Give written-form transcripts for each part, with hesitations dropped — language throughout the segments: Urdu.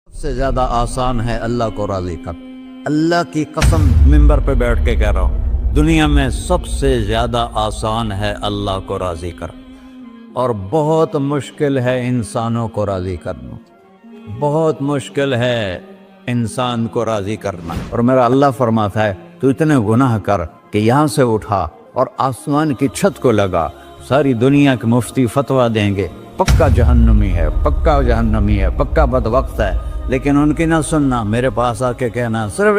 سے زیادہ آسان ہے اللہ کو راضی کر. اللہ کی قسم منبر پہ بیٹھ کے کہہ رہا ہوں، دنیا میں سب سے زیادہ آسان ہے اللہ کو راضی کر، اور بہت مشکل ہے انسانوں کو راضی کرنا. بہت مشکل ہے انسان کو راضی کرنا. اور میرا اللہ فرماتا ہے تو اتنے گناہ کر کہ یہاں سے اٹھا اور آسمان کی چھت کو لگا، ساری دنیا کے مفتی فتویٰ دیں گے پکا جہنمی ہے، پکا جہنمی ہے، پکا بدبخت ہے، لیکن ان کی نہ سننا. میرے پاس آ کے کہنا صرف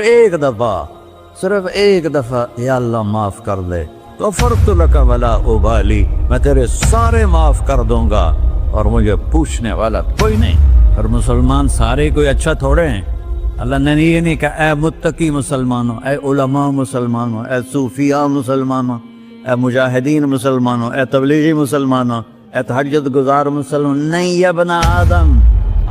ایک دفعہ یا اللہ معاف کر دے، غفرت لک ولا ابالی، میں تیرے سارے معاف کر دوں گا اور مجھے پوچھنے والا کوئی نہیں. اور مسلمان سارے کوئی اچھا تھوڑے ہیں. اللہ نے یہ نہیں کہا اے متقی مسلمانوں، اے علماء مسلمانوں، اے صوفیاء مسلمانوں، اے مجاہدین مسلمانوں، اے تبلیغی مسلمانوں، اے تہجد گزار مسلمان. نہیں یا ابن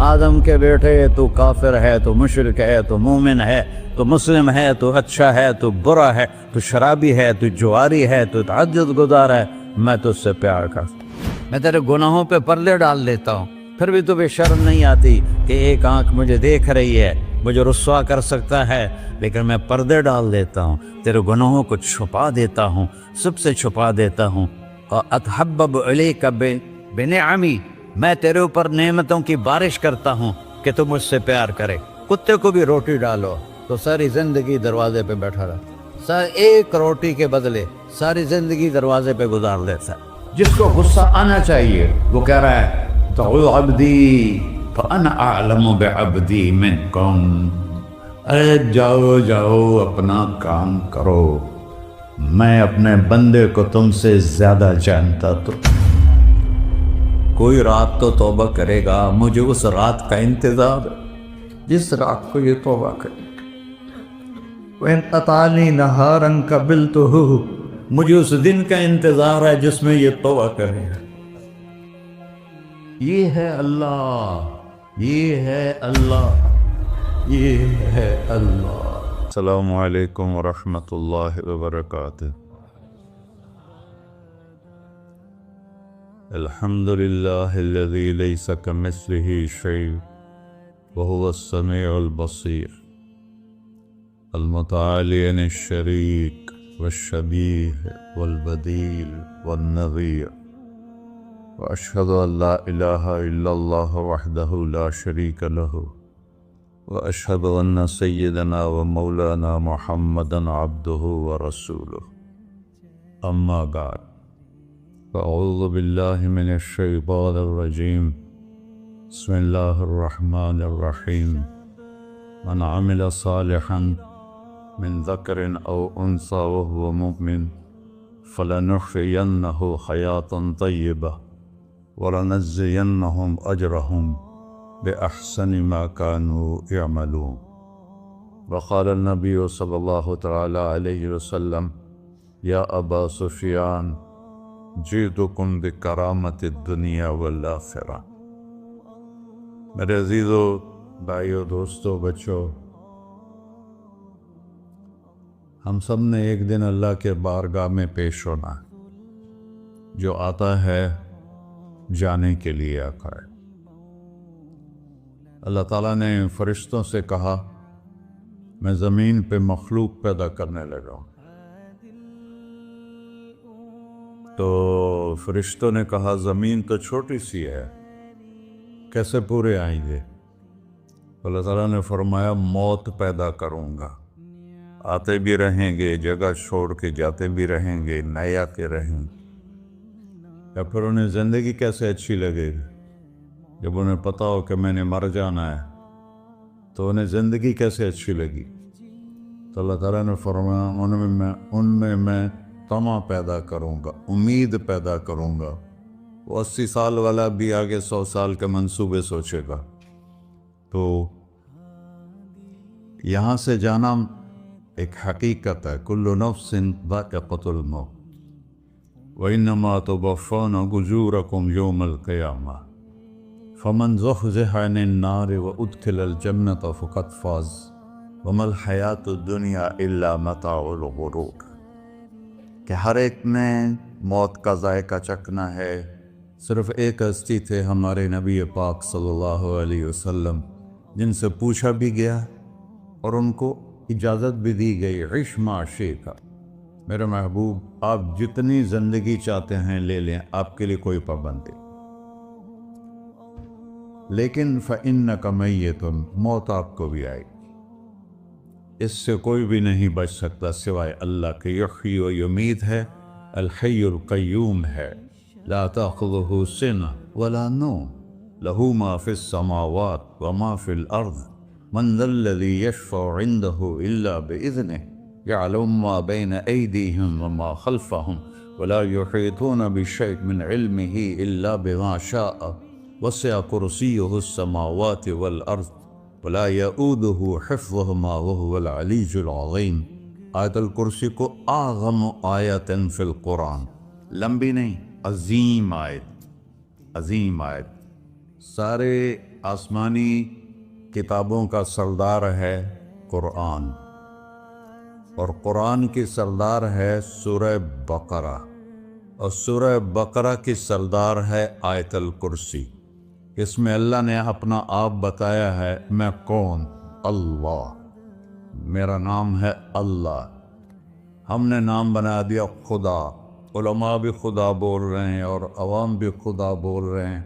آدم کے بیٹے، تو کافر ہے، تو مشرک ہے، تو مومن ہے، تو مسلم ہے، تو اچھا ہے، تو برا ہے، تو شرابی ہے، تو جواری ہے، تو تہجد گزار ہے، میں تجھ سے پیار کرتا ہوں. میں تیرے گناہوں پہ پردے ڈال دیتا ہوں، پھر بھی تمہیں شرم نہیں آتی کہ ایک آنکھ مجھے دیکھ رہی ہے، مجھے رسوا کر سکتا ہے، لیکن میں پردے ڈال دیتا ہوں، تیرے گناہوں کو چھپا دیتا ہوں، سب سے چھپا دیتا ہوں. اتحبب الیک بنعمی، میں تیرے اوپر نعمتوں کی بارش کرتا ہوں کہ تم مجھ سے پیار کرے. کتے کو بھی روٹی ڈالو تو ساری زندگی دروازے پہ بیٹھا رہا، ایک روٹی کے بدلے ساری زندگی دروازے پہ گزار دیتا ہے. جس کو غصہ آنا چاہیے وہ کہہ رہا ہے دعو عبدی فانا اعلم بعبدی منکم، ارے جاؤ اپنا کام کرو، میں اپنے بندے کو تم سے زیادہ جانتا. تو کوئی رات تو توبہ کرے گا، مجھے اس رات کا انتظار ہے جس رات کو یہ توبہ کرے. وَإِنْ أَطَعَنِي نَهَارًا قَبِلْتُهُ، مجھے اس دن کا انتظار ہے جس میں یہ توبہ کرے. یہ ہے اللہ، یہ ہے اللہ، یہ ہے اللہ. السلام علیکم ورحمۃ اللہ وبرکاتہ. الحمد للہ الذی لیس کمثلہ شیء وہو السمیع البصیر، المتعالی عن الشریک والشبیہ والبدیل والنظیر، واشہد ان لا الہ الا اللہ وحدہ لا شریک لہ، واشہد ان سیدنا و مولانا محمدا عبدہ ورسولہ. اما بعد، فاعوذ باللہ من الشیطان الرجیم، بسم اللہ الرحمن الرحیم. من عمل صالحا من ذکر او انثى وهو مؤمن فلنحيينه حیاة طیبة ولنجزینهم اجرهم بأحسن ما كانوا يعملون. وقال النبی صلی اللہ تعالی علیہ وسلم یا ابا سفیان جئتکم بکرامت الدنیا والآخرہ. میرے عزیزو، بھائیو، دوستو، بچوں، ہم سب نے ایک دن اللہ کے بارگاہ میں پیش ہونا ہے. جو آتا ہے جانے کے لیے آتا ہے. اللہ تعالیٰ نے فرشتوں سے کہا میں زمین پہ مخلوق پیدا کرنے لگا ہوں. تو فرشتوں نے کہا زمین تو چھوٹی سی ہے، کیسے پورے آئیں گے؟ اللہ تعالیٰ نے فرمایا موت پیدا کروں گا، آتے بھی رہیں گے، جگہ چھوڑ کے جاتے بھی رہیں گے، نئے آتے رہیں گے. یا پھر انہیں زندگی کیسے اچھی لگے گی جب انہیں پتا ہو کہ میں نے مر جانا ہے؟ تو انہیں زندگی کیسے اچھی لگی؟ تو اللہ تعالیٰ نے فرمایا ان میں میں طمع پیدا کروں گا، امید پیدا کروں گا. وہ 80 سال والا بھی آگے 100 سال کے منصوبے سوچے گا. تو یہاں سے جانا ایک حقیقت ہے. کل نفس ذائقۃ الموت وانما توفون اجورکم یوم القیامہ فمن زحزح عن النار وادخل الجنة فقد فاز وما الحیات الدنیا الا متاع الغرور، کہ ہر ایک نے موت کا ذائقہ چکھنا ہے۔ صرف ایک ہستی تھے ہمارے نبی پاک صلی اللہ علیہ وسلم، جن سے پوچھا بھی گیا اور ان کو اجازت بھی دی گئی، عش ما شئت، میرے محبوب آپ جتنی زندگی چاہتے ہیں لے لیں، آپ کے لیے کوئی پابندی، لیکن فإنک میت، موت آپ کو بھی آئے گی، اس سے کوئی بھی نہیں بچ سکتا سوائے اللہ کے۔ یحیی و یمیت ہے، الحی القیوم ہے، لا تأخذہ سنہ ولا نوم، لہ ما فی السماوات وما فی الارض، من ذا الذی یشفع عنده الا بإذنہ، یعلم ما بین ایدیہم وما خلفہم، ولا یحیطون بشیء من علمہ الا بما شاء، وسع کرسیہ السماوات والارض ولا یؤودہ حفظہما وہو العلی العظیم۔ آیت الکرسی کو اعظم آیت فی القرآن، لمبی نہیں، عظیم آیت، عظیم آیت، سارے آسمانی کتابوں کا سردار ہے قرآن، اور قرآن کی سردار ہے سورہ بقرہ، اور سورہ بقرہ کی سردار ہے آیت الکرسی۔ اس میں اللہ نے اپنا آپ بتایا ہے، میں کون؟ اللہ، میرا نام ہے اللہ۔ ہم نے نام بنا دیا خدا، علماء بھی خدا بول رہے ہیں اور عوام بھی خدا بول رہے ہیں۔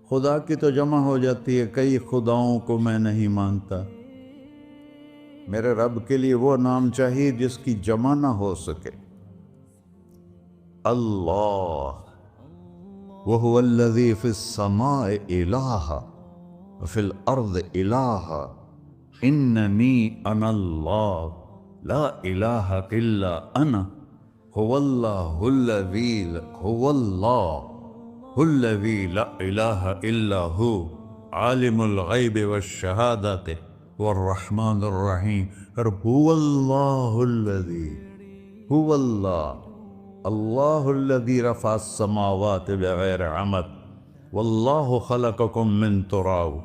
خدا کی تو جمع ہو جاتی ہے، کئی خداؤں کو میں نہیں مانتا، میرے رب کے لیے وہ نام چاہیے جس کی جمع نہ ہو سکے۔ اللہ، وَهُوَ الَّذِي فِي السَّمَاءِ إِلَٰهًا وَفِي الْأَرْضِ إِلَٰهًا إِنَّنِي أَنَا اللَّهُ لَا إِلَٰهَ إِلَّا أَنَا هُوَ اللَّهُ الَّذِي لَا إِلَٰهَ إِلَّا هُوَ عَالِمُ الْغَيْبِ وَالشَّهَادَةِ وَالرَّحْمَٰنُ الرَّحِيمُ۔ هُوَ اللَّهُ الَّذِي، هُوَ اللہ، اللہ الذی رفع السماوات بغیر عمد واللہ خلقکم من تراب،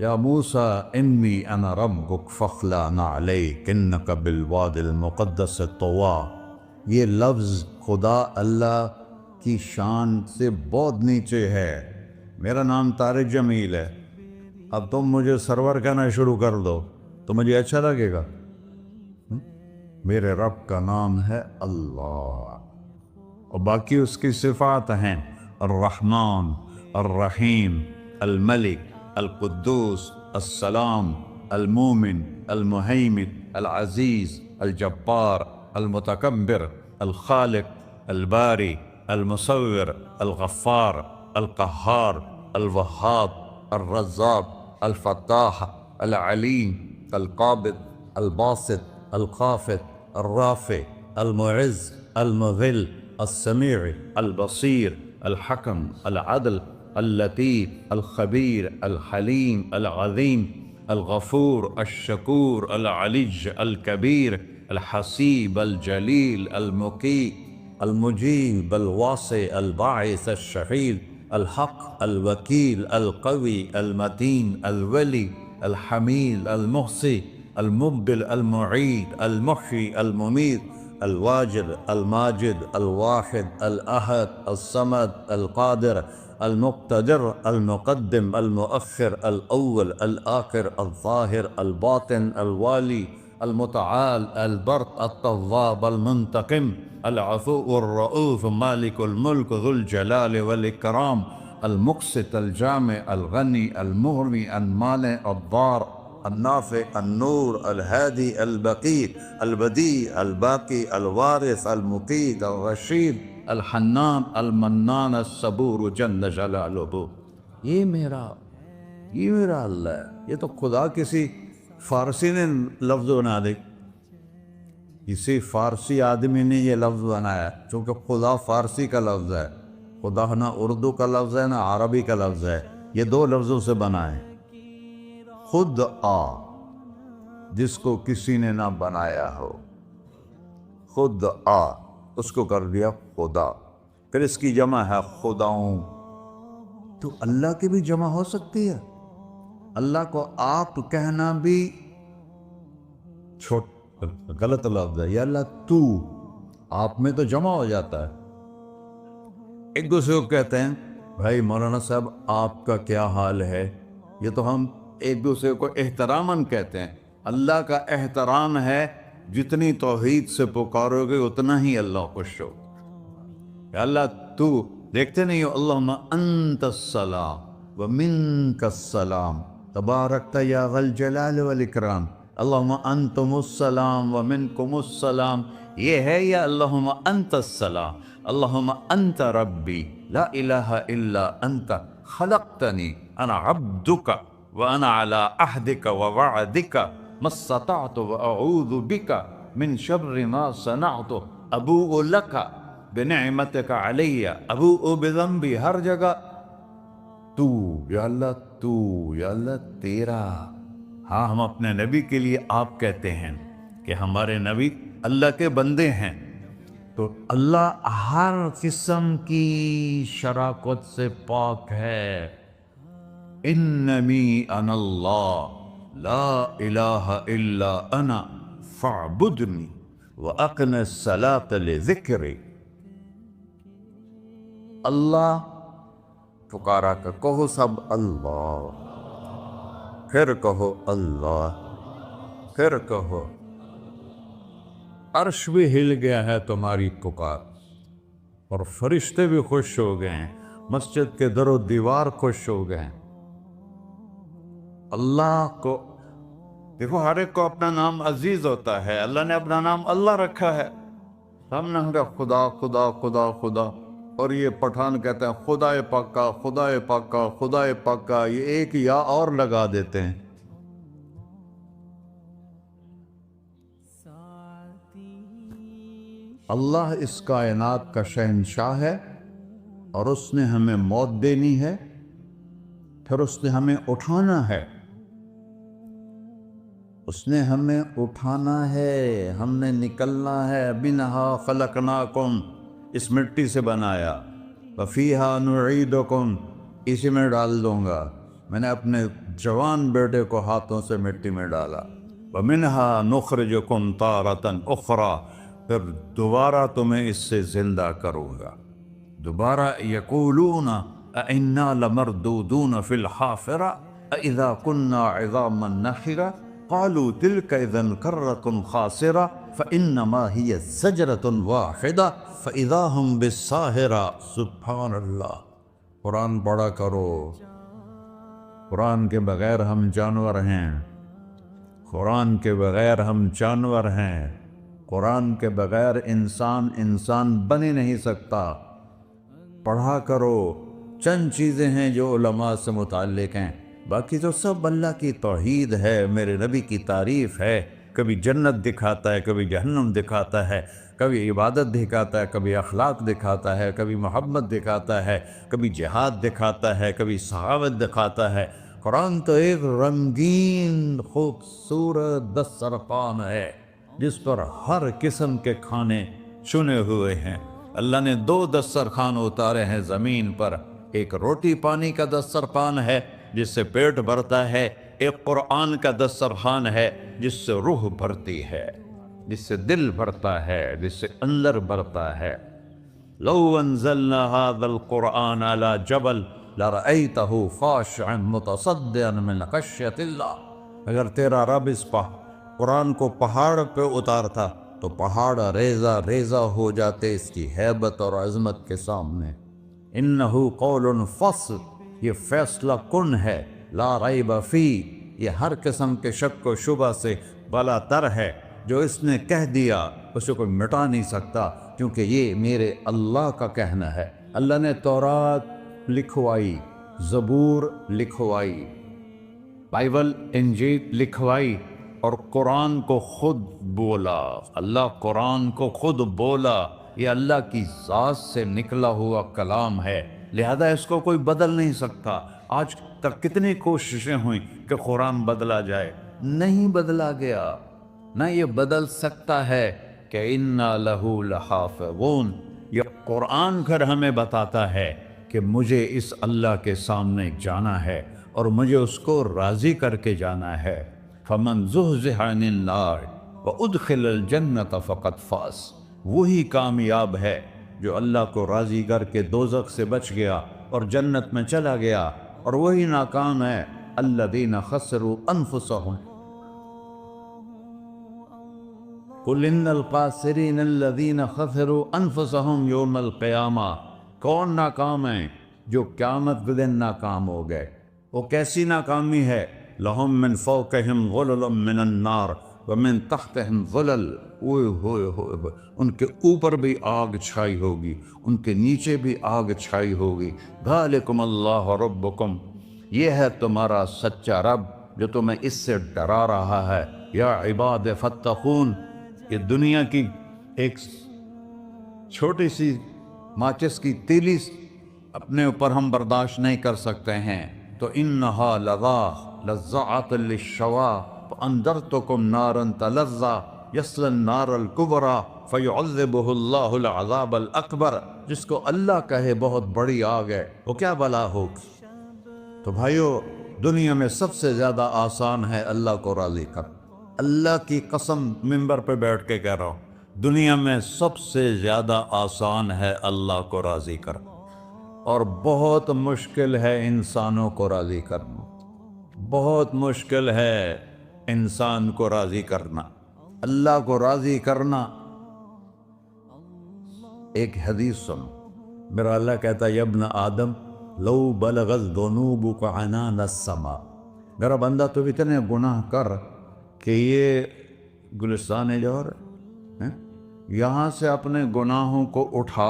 یا موسیٰ انی انا ربک فاخلع نعلیک انک بالوادی المقدس طویٰ۔ یہ لفظ خدا اللہ کی شان سے بہت نیچے ہے۔ میرا نام طارق جمیل ہے، اب تم مجھے سرور کہنا شروع کر دو تو مجھے اچھا لگے گا؟ میرے رب کا نام ہے اللہ، اور باقی اس کی صفات ہیں الرحمن، الرحیم، الملک، القدوس، السلام، المومن، المہیمن، العزیز، الجبار، المتکبر، الخالق، الباری، المصور، الغفار، القہار، الوہاب، الرزاق، الفتاح، العلیم، القابض، الباسط، الخافض، الرافع، المعز، المذل، السمیع، البصیر، الحکم، العدل، اللطیف، الخبیر، الحلیم، العظیم، الغفور، الشکور، العلی، الکبیر، الحسیب، الجلیل، المقیت، المجیب، الواسع، الباعث، الشہید، الحق، الوکیل، القوی، المتین، الولی، الحمید، المحصی، المبدل، المعید، المحیی، الممید، الواجد، الماجد، الواحد، الأحد، الصمد، القادر، المقتدر، المقدم، المؤخر، الأول، الآخر، الظاهر، الباطن، الوالي، المتعال، البر، التواب، المنتقم، العفو، الرؤوف، مالك الملك، ذو الجلال والإكرام، المقسط، الجامع، الغني، المغني، المانع، الضار، النافع، النور، الهادي، البقي، البديع، الباقي، الوارث، المقيت، الرشيد، الحنان، المنان، الصبور جل جلالہ۔ یہ میرا اللہ ہے۔ یہ تو خدا کسی فارسی نے لفظ بنا دے، کسی فارسی آدمی نے یہ لفظ بنایا، چونکہ خدا فارسی کا لفظ ہے، خدا نہ اردو کا لفظ ہے نہ عربی کا لفظ ہے، یہ دو لفظوں سے بنا ہے۔ خود آ، جس کو کسی نے نہ بنایا ہو، خود آ، اس کو کر دیا خدا، پھر اس کی جمع ہے خداؤں، تو اللہ کی بھی جمع ہو سکتی ہے؟ اللہ کو آپ کہنا بھی غلط لفظ ہے. یا اللہ تو، آپ میں تو جمع ہو جاتا ہے. ایک دوسرے کو کہتے ہیں بھائی مولانا صاحب آپ کا کیا حال ہے. یہ تو ہم ایک دوسرے کو احتراماً کہتے ہیں. اللہ کا احترام ہے جتنی توحید سے پکارو گے اتنا ہی اللہ خوش ہو. یا اللہ تو، دیکھتے نہیں ہو اللہم انت السلام ومنک السلام تبارکت یا ذا الجلال والاکرام. اللہم انتم السلام ومنکم السلام، یہ ہے یا اللہم انت السلام. اللہم انت ربی لا الہ الا انت خلقتنی انا عبدک وانا علی عہدک ووعدک ما استطعت واعوذ بک من شر ما صنعت ابوء لک بنعمتک علی ابوء بذنبی. ہر جگہ تو، یا اللہ تو، یا اللہ تیرا. ہاں ہم اپنے نبی کے لیے آپ کہتے ہیں کہ ہمارے نبی اللہ کے بندے ہیں. تو اللہ ہر قسم کی شراکت سے پاک ہے. اننی انا اللہ لا الہ الا انا فاعبدنی واقم الصلاۃ لذکری. اللہ پکارا کر کہو سب اللہ، پھر کہو اللہ، پھر کہو. عرش بھی ہل گیا ہے تمہاری پکار، اور فرشتے بھی خوش ہو گئے ہیں، مسجد کے در و دیوار خوش ہو گئے ہیں. اللہ کو دیکھو، ہر ایک کو اپنا نام عزیز ہوتا ہے. اللہ نے اپنا نام اللہ رکھا ہے. ہم نے کہا خدا خدا خدا خدا، اور یہ پٹھان کہتے ہیں خدا پاکا خدا پاکا خدا پاکا، یہ ایک یا اور لگا دیتے ہیں. اللہ اس کائنات کا شہنشاہ ہے، اور اس نے ہمیں موت دینی ہے، پھر اس نے ہمیں اٹھانا ہے. اس نے ہمیں اٹھانا ہے، ہم نے نکلنا ہے. منہا خلقناکم، اس مٹی سے بنایا. وفیہا نعیدکم، اسی میں ڈال دوں گا. میں نے اپنے جوان بیٹے کو ہاتھوں سے مٹی میں ڈالا. ومنہا نخرجکم تارۃ اخری، پھر دوبارہ تمہیں اس سے زندہ کروں گا. دوبارہ یقولون اَإِنَّا لَمَرْدُودُونَ فِي الْحَافِرَةِ أَإِذَا كُنَّا عِظَامًا نَخِرَةً قَالُوا تِلْكَ إِذًا كَرَّةٌ خَاسِرَةٌ فَإِنَّمَا هِيَ زَجْرَةٌ وَاحِدَةٌ فَإِذَا هُمْ بِالسَّاهِرَةِ. سبحان اللہ. قرآن پڑھا کرو. قرآن کے بغیر ہم جانور ہیں. قرآن کے بغیر ہم جانور ہیں. قرآن کے بغیر انسان بن ہی نہیں سکتا. پڑھا کرو. چند چیزیں ہیں جو علماء سے متعلق ہیں، باقی تو سب اللہ کی توحید ہے، میرے نبی کی تعریف ہے. کبھی جنت دکھاتا ہے، کبھی جہنم دکھاتا ہے، کبھی عبادت دکھاتا ہے، کبھی اخلاق دکھاتا ہے، کبھی محبت دکھاتا ہے، کبھی جہاد دکھاتا ہے، کبھی سخاوت دکھاتا ہے. قرآن تو ایک رنگین خوبصورت دسترخوان ہے جس پر ہر قسم کے کھانے چنے ہوئے ہیں. اللہ نے 2 دسترخوان اتارے ہیں زمین پر. ایک روٹی پانی کا دسترخوان ہے جس سے پیٹ بھرتا ہے، ایک قرآن کا دسترخوان ہے جس سے روح بھرتی ہے، جس سے دل بھرتا ہے، جس سے اندر بھرتا ہے. لو انزلنا هذا القرآن على جبل لرأيته خاشعا متصدعا من خشية الله. اگر تیرا رب اس قرآن کو پہاڑ پہ اتارتا تو پہاڑ ریزہ ریزہ ہو جاتے اس کی ہیبت اور عظمت کے سامنے. انہو قول فصل، یہ فیصلہ کن ہے. لا ریب فی، یہ ہر قسم کے شک و شبہ سے بلا تر ہے. جو اس نے کہہ دیا اسے کوئی مٹا نہیں سکتا، کیونکہ یہ میرے اللہ کا کہنا ہے. اللہ نے تورات لکھوائی، زبور لکھوائی، بائبل انجیل لکھوائی، اور قرآن کو خود بولا. اللہ قرآن کو خود بولا. یہ اللہ کی ذات سے نکلا ہوا کلام ہے، لہذا اس کو کوئی بدل نہیں سکتا. آج تک کتنی کوششیں ہوئیں کہ قرآن بدلا جائے، نہیں بدلا گیا. نہ یہ بدل سکتا ہے کہ اِنَّا لَهُ لَحَافِظُونَ. یہ قرآن گھر ہمیں بتاتا ہے کہ مجھے اس اللہ کے سامنے جانا ہے اور مجھے اس کو راضی کر کے جانا ہے۔ فمن زحزح عن النار وادخل الجنۃ فقد فاز، وہی کامیاب ہے جو اللہ کو راضی کر کے دوزخ سے بچ گیا اور جنت میں چلا گیا، اور وہی ناکام ہے الذین خسروا انفسهم قل ان الخاسرین الذین خسروا انفسهم یوم القیامہ۔ کون ناکام ہیں؟ جو قیامت کے دن ناکام ہو گئے۔ وہ کیسی ناکامی ہے؟ لہم من فوقہم غلل من النار ومن تحتہم ظلل، ان کے اوپر بھی آگ چھائی ہوگی، ان کے نیچے بھی آگ چھائی ہوگی۔ ذالکم اللہ ربکم، یہ ہے تمہارا سچا رب جو تمہیں اس سے ڈرا رہا ہے۔ یا عباد فاتقون، یہ دنیا کی ایک چھوٹی سی ماچس کی تیلی اپنے اوپر ہم برداشت نہیں کر سکتے ہیں، تو انہا لظا لزعۃ للشوا فانذرتکم نارا تلظی یصلی النار الکبری فیعذبہ اللہ العذاب الاکبر۔ جس کو اللہ کہے بہت بڑی آگ ہے، وہ کیا بلا ہوگی؟ تو بھائیو، دنیا میں سب سے زیادہ آسان ہے اللہ کو راضی کر۔ اللہ کی قسم ممبر پہ بیٹھ کے کہہ رہا ہوں، دنیا میں سب سے زیادہ آسان ہے اللہ کو راضی کر، اور بہت مشکل ہے انسانوں کو راضی کرنا۔ بہت مشکل ہے انسان کو راضی کرنا، اللہ کو راضی کرنا۔ ایک حدیث سنو، میرا اللہ کہتا ہے یا ابن آدم لو بلغت ذنوبک عنان السماء، میرا بندہ تو اتنے گناہ کر کہ یہ گلستان جوہر ہے، یہاں سے اپنے گناہوں کو اٹھا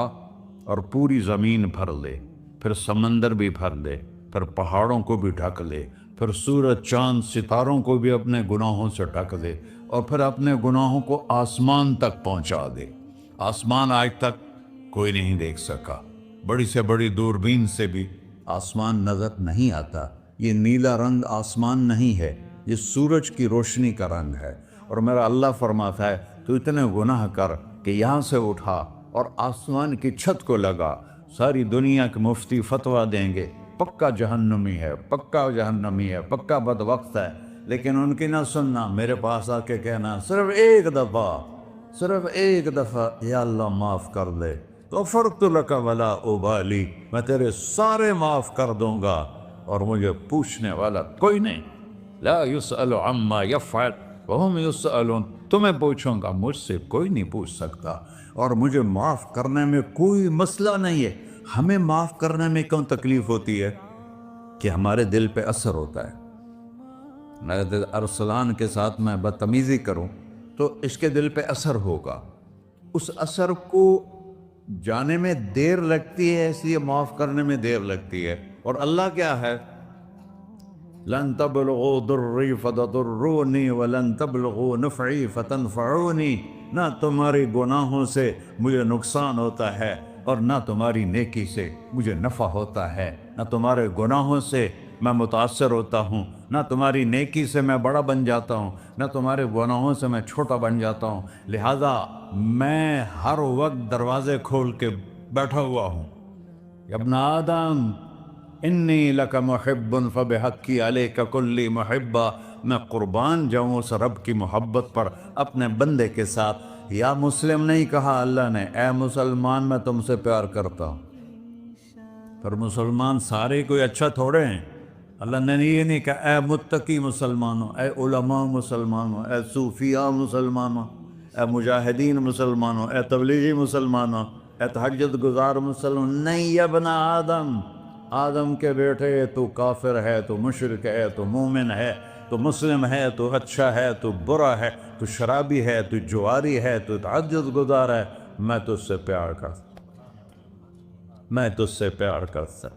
اور پوری زمین بھر لے، پھر سمندر بھی بھر لے، پھر پہاڑوں کو بھی ڈھک لے، پھر سورج چاند ستاروں کو بھی اپنے گناہوں سے ڈھک دے، اور پھر اپنے گناہوں کو آسمان تک پہنچا دے۔ آسمان آج تک کوئی نہیں دیکھ سکا، بڑی سے بڑی دوربین سے بھی آسمان نظر نہیں آتا۔ یہ نیلا رنگ آسمان نہیں ہے، یہ سورج کی روشنی کا رنگ ہے۔ اور میرا اللہ فرماتا ہے تو اتنے گناہ کر کہ یہاں سے اٹھا اور آسمان کی چھت کو لگا، ساری دنیا کے مفتی فتویٰ دیں گے پکا جہنمی ہے، پکا جہنمی ہے، پکا بدبخت ہے، لیکن ان کی نہ سننا، میرے پاس آ کے کہنا صرف ایک دفعہ یا اللہ معاف کر دے، غفرت لک ولا ابالی، میں تیرے سارے معاف کر دوں گا اور مجھے پوچھنے والا کوئی نہیں۔ لا یسأل عما یفعل وہم یسألون، تمہیں پوچھوں گا، مجھ سے کوئی نہیں پوچھ سکتا، اور مجھے معاف کرنے میں کوئی مسئلہ نہیں ہے۔ ہمیں معاف کرنے میں کیوں تکلیف ہوتی ہے؟ کہ ہمارے دل پہ اثر ہوتا ہے۔ میں ارسلان کے ساتھ میں بدتمیزی کروں تو اس کے دل پہ اثر ہوگا، اس اثر کو جانے میں دیر لگتی ہے، اس لیے معاف کرنے میں دیر لگتی ہے۔ اور اللہ کیا ہے؟ لن تبلغوا ضری فتضرونی ولن تبلغوا نفعی فتنفعونی، نہ تمہاری گناہوں سے مجھے نقصان ہوتا ہے اور نہ تمہاری نیکی سے مجھے نفع ہوتا ہے۔ نہ تمہارے گناہوں سے میں متاثر ہوتا ہوں، نہ تمہاری نیکی سے میں بڑا بن جاتا ہوں، نہ تمہارے گناہوں سے میں چھوٹا بن جاتا ہوں، لہذا میں ہر وقت دروازے کھول کے بیٹھا ہوا ہوں۔ یا ابن آدم انی لک محب فبحقی علیک کلی محبہ، میں قربان جاؤں اس رب کی محبت پر اپنے بندے کے ساتھ۔ یا مسلم نہیں کہا اللہ نے، اے مسلمان میں تم سے پیار کرتا ہوں۔ پر مسلمان سارے کوئی اچھا تھوڑے ہیں، اللہ نے یہ نہیں کہا اے متقی مسلمانوں، اے علماء مسلمانوں، اے صوفیاء مسلمانوں، اے مجاہدین مسلمانوں، اے تبلیغی مسلمانوں، اے تہجد گزار مسلمان، نہیں یا ابن آدم، آدم کے بیٹے، تو کافر ہے، تو مشرک ہے، تو مومن ہے، تو مسلم ہے، تو اچھا ہے، تو برا ہے، تو شرابی ہے، تو جواری ہے، تو تہجد گزار ہے، میں تجھ سے پیار کرتا، میں تجھ سے پیار کرتا۔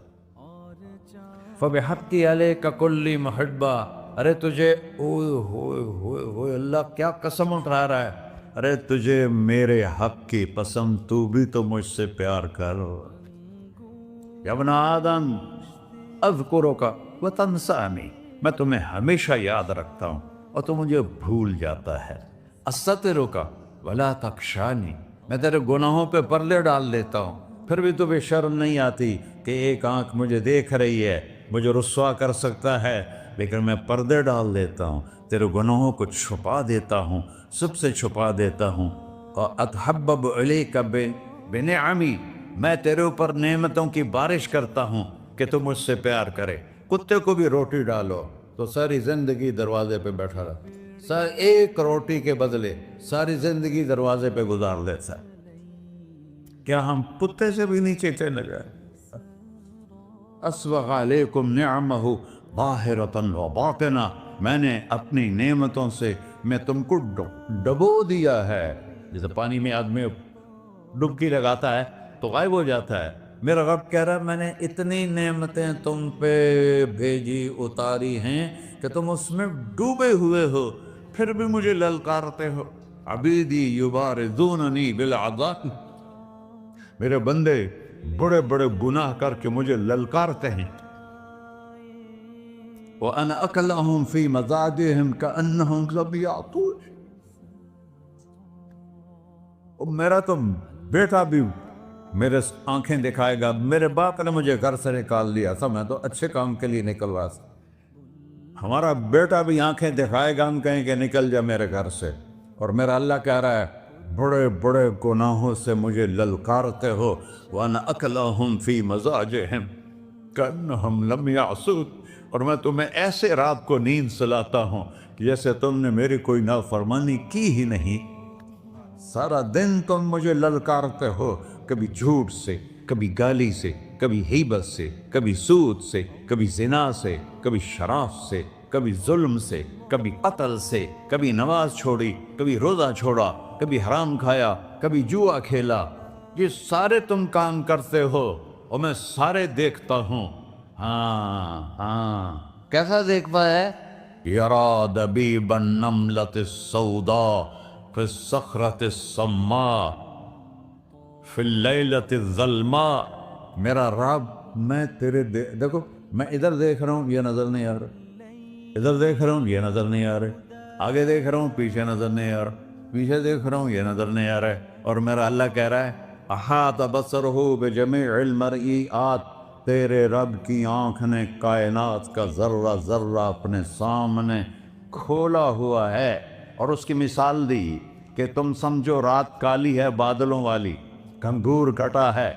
فَبِحَقِّ عَلَيْكَ كُلِّ مُحِبَّةٍ، ارے تجھے اوئے ہوئے ہوئے ہوئے، اللہ کیا قسم اٹھا رہا ہے، ارے تجھے میرے حق کی قسم، تو بھی تو مجھ سے پیار کر۔ یا ابن آدم اذکرک وتنسانی، میں تمہیں ہمیشہ یاد رکھتا ہوں اور تو مجھے بھول جاتا ہے۔ استترک ولا تخشانی، میں تیرے گناہوں پہ پردے ڈال دیتا ہوں پھر بھی تمہیں شرم نہیں آتی کہ ایک آنکھ مجھے دیکھ رہی ہے، مجھے رسوا کر سکتا ہے، لیکن میں پردے ڈال دیتا ہوں، تیرے گناہوں کو چھپا دیتا ہوں، سب سے چھپا دیتا ہوں۔ اور اتحبب علیک بنعمی، میں تیرے اوپر نعمتوں کی بارش کرتا ہوں کہ تم مجھ سے پیار کرے۔ کتے کو بھی روٹی ڈالو تو ساری زندگی دروازے پہ بیٹھا رہا، ایک روٹی کے بدلے ساری زندگی دروازے پہ گزار دیتا ہے۔ کیا ہم کتے سے بھی نیچے چلے گئے؟ اسبغ علیکم نعمہ ظاہرۃ و باطنہ، میں نے اپنی نعمتوں سے میں تم کو ڈبو دیا ہے۔ جیسے پانی میں آدمی ڈبکی لگاتا ہے تو غائب ہو جاتا ہے، میرا رب کہہ رہا ہے میں نے اتنی نعمتیں تم پہ بھیجی اتاری ہیں کہ تم اس میں ڈوبے ہوئے ہو، پھر بھی مجھے للکارتے ہو۔ عبیدی یبارزوننی بالعذاب، میرے بندے بڑے بڑے گناہ کر کے مجھے للکارتے ہیں۔ وَأَنَا أَكْلَهُمْ فِي مَزَاجِهِمْ كَأَنَّهُمْ لَمْ يَعْطُونِ، میرا تو بیٹا بھی میرے آنکھیں دکھائے گا، میرے باپ نے مجھے گھر سے نکال دیا تھا، میں تو اچھے کام کے لیے نکلوا تھا، ہمارا بیٹا بھی آنکھیں دکھائے گا، ہم کہیں کہ نکل جا میرے گھر سے۔ اور میرا اللہ کہہ رہا ہے بڑے بڑے گناہوں سے مجھے للکارتے ہو۔ وَأَنَا أَكْلَهُمْ فِي مَزَاجِهِمْ كَأَنَّهُمْ لَمْ يَعْصُونِ، اور میں تمہیں ایسے رات کو نیند سلاتا ہوں کہ جیسے تم نے میری کوئی نافرمانی کی ہی نہیں۔ سارا دن تم مجھے للکارتے ہو، کبھی جھوٹ سے، کبھی گالی سے، کبھی غیبت سے، کبھی سود سے، کبھی زنا سے، کبھی شراب سے، کبھی ظلم سے، کبھی قتل سے، کبھی نماز چھوڑی، کبھی روزہ چھوڑا، کبھی حرام کھایا، کبھی جوا کھیلا۔ یہ سارے تم کام کرتے ہو اور میں سارے دیکھتا ہوں۔ ہاں کیسا دیکھتا ہے؟ یرا دبیب النملۃ السوداء فی الصخرۃ الصماء فی اللیلۃ الظلماء، میرا رب میں تیرے دیکھو، میں ادھر دیکھ رہا ہوں یہ نظر نہیں آ رہا، ادھر دیکھ رہا ہوں یہ نظر نہیں آ رہا، آگے دیکھ رہا ہوں پیچھے نظر نہیں آ رہا، پیچھے دیکھ رہا ہوں یہ نظر نہیں آ رہا ہے، اور میرا اللہ کہہ رہا ہے احاط بصرہ بجمیع المرئیات، تیرے رب کی آنکھ نے کائنات کا ذرہ ذرہ اپنے سامنے کھولا ہوا ہے۔ اور اس کی مثال دی کہ تم سمجھو رات کالی ہے بادلوں والی، گھنگور گھٹا ہے،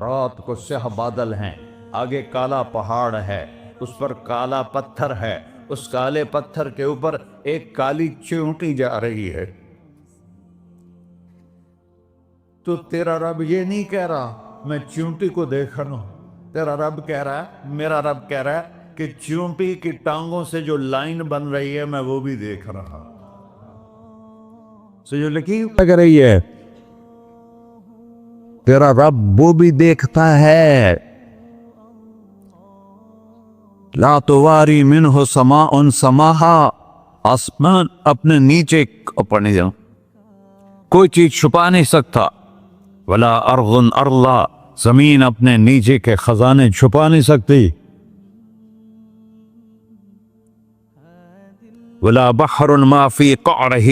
رات کو سیاہ بادل ہیں، آگے کالا پہاڑ ہے، اس پر کالا پتھر ہے، اس کالے پتھر کے اوپر ایک کالی چیونٹی جا رہی ہے۔ تو تیرا رب یہ نہیں کہہ رہا میں چیونٹی کو دیکھ رہا ہوں، تیرا رب کہہ رہا ہے، میرا رب کہہ رہا ہے کہ چیونٹی کی ٹانگوں سے جو لائن بن رہی ہے میں وہ بھی دیکھ رہا، سے جو لکیر لگ رہی ہے تیرا رب وہ بھی دیکھتا ہے۔ لا تواری منہ سماء سماہا، آسمان اپنے نیچے اوپر نہیں جاؤں، کوئی چیز چھپا نہیں سکتا، ولا ارض ارضا، زمین اپنے نیچے کے خزانے چھپا نہیں سکتی، ولا بحر ما فی قعرہ،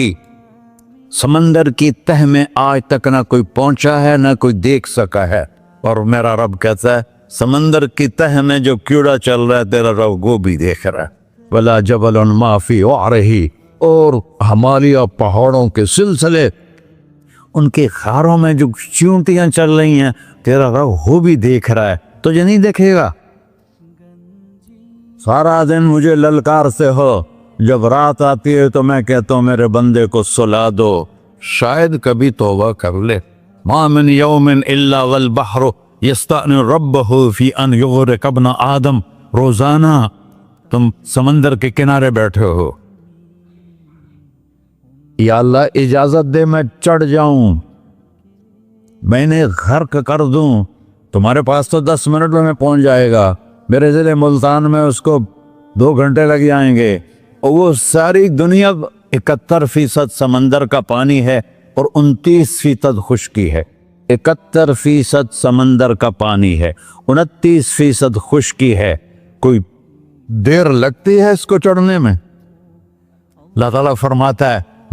سمندر کی تہ میں آج تک نہ کوئی پہنچا ہے نہ کوئی دیکھ سکا ہے، اور میرا رب کہتا ہے سمندر کی تہ میں جو کیڑا چل رہا ہے تیرا رب وہ بھی دیکھ رہا ہے، ولا جبل ما فی وعرہ، اور ہمالیہ پہاڑوں کے سلسلے ان کے خاروں میں جو چیونٹیاں چل رہی ہیں تیرا رب وہ بھی دیکھ رہا ہے، تجھے نہیں دیکھے گا؟ سارا دن مجھے للکار سے ہو، جب رات آتی ہے تو میں کہتا ہوں میرے بندے کو سلا دو، شاید کبھی توبہ کر لے۔ ما من یوم الا والبحر یستأنی ربہ فی ان یغرق ابن آدم، روزانہ تم سمندر کے کنارے بیٹھے ہو، یا اللہ اجازت دے میں چڑھ جاؤں، میں انہیں غرق کر دوں، تمہارے پاس تو 10 منٹ میں پہنچ جائے گا، میرے ضلع ملتان میں اس کو 2 گھنٹے لگ جائیں گے، اور وہ ساری دنیا 71% سمندر کا پانی ہے اور 29% خشکی ہے، 71% سمندر کا پانی ہے، 29% خشکی ہے، کوئی دیر لگتی ہے اس کو چڑھنے میں؟ اللہ تعالیٰ فرماتا ہے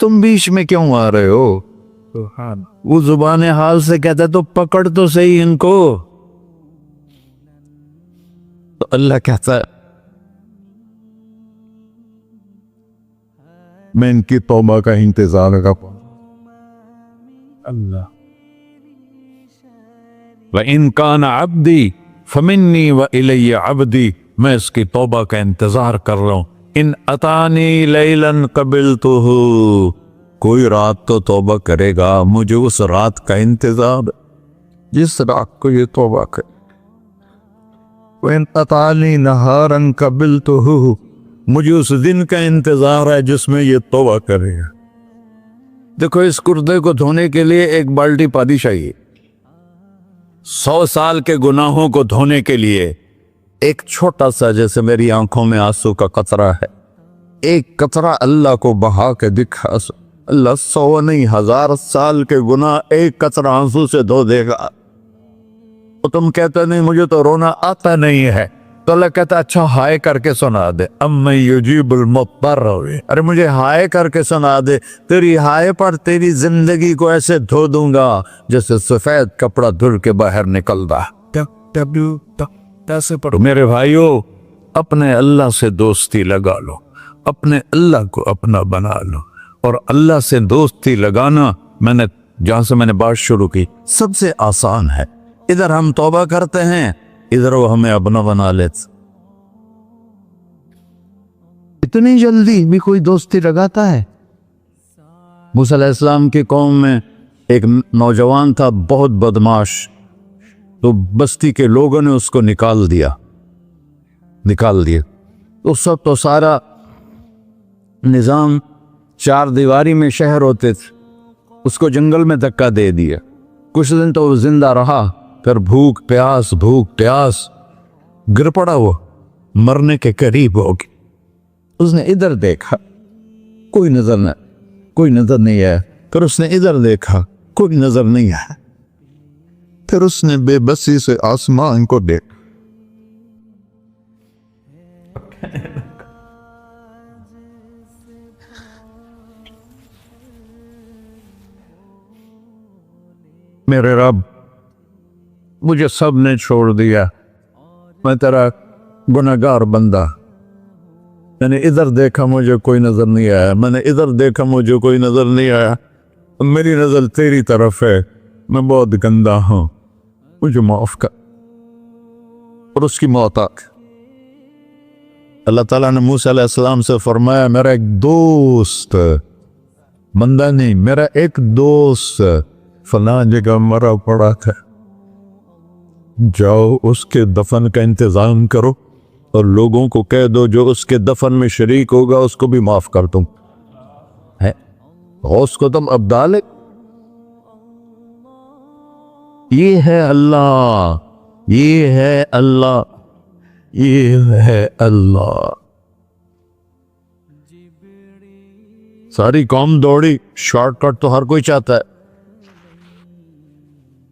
تم بیچ میں کیوں آ رہے ہو؟ وہ زبان حال سے کہتا تو پکڑ تو صحیح ان کو. تو اللہ کہتا ہے میں ان کی توبہ کا انتظار کرتا ہوں. اللہ وَإِن كَانَ عَبْدِي فَمِنِّي وَإِلَيَّ عَبْدِي، میں اس کی توبہ کا انتظار کر رہا ہوں. ان اتانی لیلاً قبلتہ، کوئی رات تو توبہ کرے گا، مجھے اس رات کا انتظار جس رات کو یہ توبہ کرے. وَإِنْ أَطَعَنِي نَهَارًا قَبِلْتُهُ، مجھے اس دن کا انتظار ہے جس میں یہ توبہ کرے گا. دیکھو اس کردے کو دھونے کے لیے ایک بالٹی پانی چاہیے. 100 سال کے گناہوں کو دھونے کے لیے ایک چھوٹا سا، جیسے میری آنکھوں میں آنسو کا قطرہ ہے، ایک قطرہ اللہ کو بہا کے دکھا، اللہ 100 نہیں 1000 سال کے گناہ ایک قطرہ آنسو سے دھو دے گا. تو تم کہتے نہیں مجھے تو رونا آتا نہیں ہے، تو اللہ کہتا اچھا ہائے کر کے سنا دے. اَمَّن يُجِيبُ الْمُضْطَرَّ، ارے مجھے ہائے کر کے سنا دے. تیری ہائے پر تیری زندگی کو ایسے دھو دوں گا جیسے سفید کپڑا دھل کے باہر نکلتا. میرے بھائیو، اپنے اللہ سے دوستی لگا لو، اپنے اللہ کو اپنا بنا لو. اور اللہ سے دوستی لگانا، جہاں سے میں نے بات شروع کی، سب سے آسان ہے. ادھر ہم توبہ کرتے ہیں، ادھر وہ ہمیں اپنا بنا لیتے. اتنی جلدی بھی کوئی دوستی لگاتا ہے؟ موسیٰ علیہ السلام کی قوم میں ایک نوجوان تھا بہت بدماش، تو بستی کے لوگوں نے اس کو نکال دیا. اس وقت تو سارا نظام 4 دیواری میں شہر ہوتے تھے، اس کو جنگل میں دھکا دے دیا. کچھ دن تو وہ زندہ رہا، پھر بھوک پیاس گر پڑا، وہ مرنے کے قریب ہو گیا. اس نے ادھر دیکھا، کوئی نظر نہیں آیا. پھر اس نے ادھر دیکھا، کوئی نظر نہیں آیا. پھر اس نے بے بسی سے آسمان کو دیکھا. میرے رب، مجھے سب نے چھوڑ دیا، میں تیرا گناہگار بندہ. میں نے ادھر دیکھا مجھے کوئی نظر نہیں آیا، میں نے ادھر دیکھا مجھے کوئی نظر نہیں آیا. میری نظر تیری طرف ہے، میں بہت گندا ہوں، مجھے معاف کر. اور اس کی موت آ گئی. اللہ تعالیٰ نے موسیٰ علیہ السلام سے فرمایا میرا ایک دوست، بندہ نہیں، میرا ایک دوست فلاں جگہ مرا پڑا تھا، جاؤ اس کے دفن کا انتظام کرو اور لوگوں کو کہہ دو جو اس کے دفن میں شریک ہوگا اس کو بھی معاف کر دوں. غوث کو تم ابدال ہے. یہ ہے اللہ، یہ ہے اللہ، یہ ہے اللہ. ساری قوم دوڑی، شارٹ کٹ تو ہر کوئی چاہتا ہے.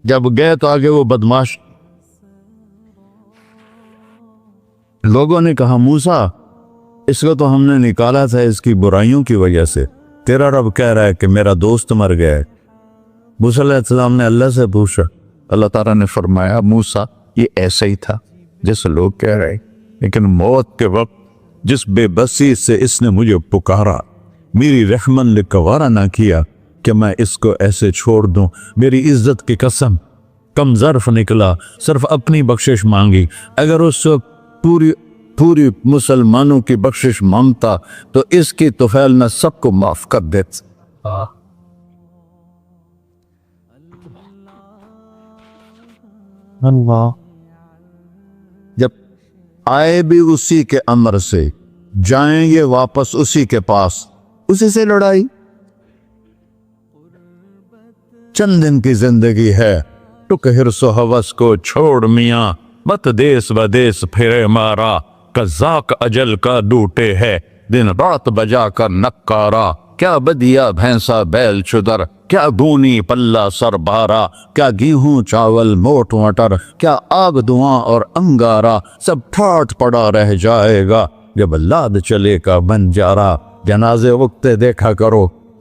جب گئے تو آگے وہ بدماش. لوگوں نے کہا موسیٰ، اس کو تو ہم نے نکالا تھا اس کی برائیوں کی وجہ سے، تیرا رب کہہ رہا ہے کہ میرا دوست مر گیا ہے. موسیٰ علیہ السلام نے اللہ سے پوچھا، اللہ تعالیٰ نے فرمایا موسیٰ یہ ایسا ہی تھا جیسے لوگ کہہ رہے، لیکن موت کے وقت جس بے بسی سے اس نے مجھے پکارا، میری رحمت نے گوارا نہ کیا کہ میں اس کو ایسے چھوڑ دوں. میری عزت کی قسم، کم ظرف نکلا، صرف اپنی بخشش مانگی. اگر اس وقت پوری مسلمانوں کی بخشش مانگتا تو اس کی طفیل نہ سب کو معاف کر دیتا. اللہ جب آئے بھی اسی کے امر سے، جائیں گے واپس اسی کے پاس، اسی سے لڑائی. چند دن کی زندگی ہے، ٹک حرص و ہوس کو چھوڑ میاں، مت دیس بدیس پھرے مارا، قزاق اجل کا ڈوٹے ہے، دن رات بجا کر نکارا. کیا بدیا بھینسا بیل چدر، کیا بونی پلہ سر بارا، کیا گیہوں چاول موٹ مٹر، کیا آگ دھواں اور انگارا، سب ٹھاٹ پڑا رہ جائے گا جب لاد چلے کا بن جارا. جنازے وقت دیکھا کرو،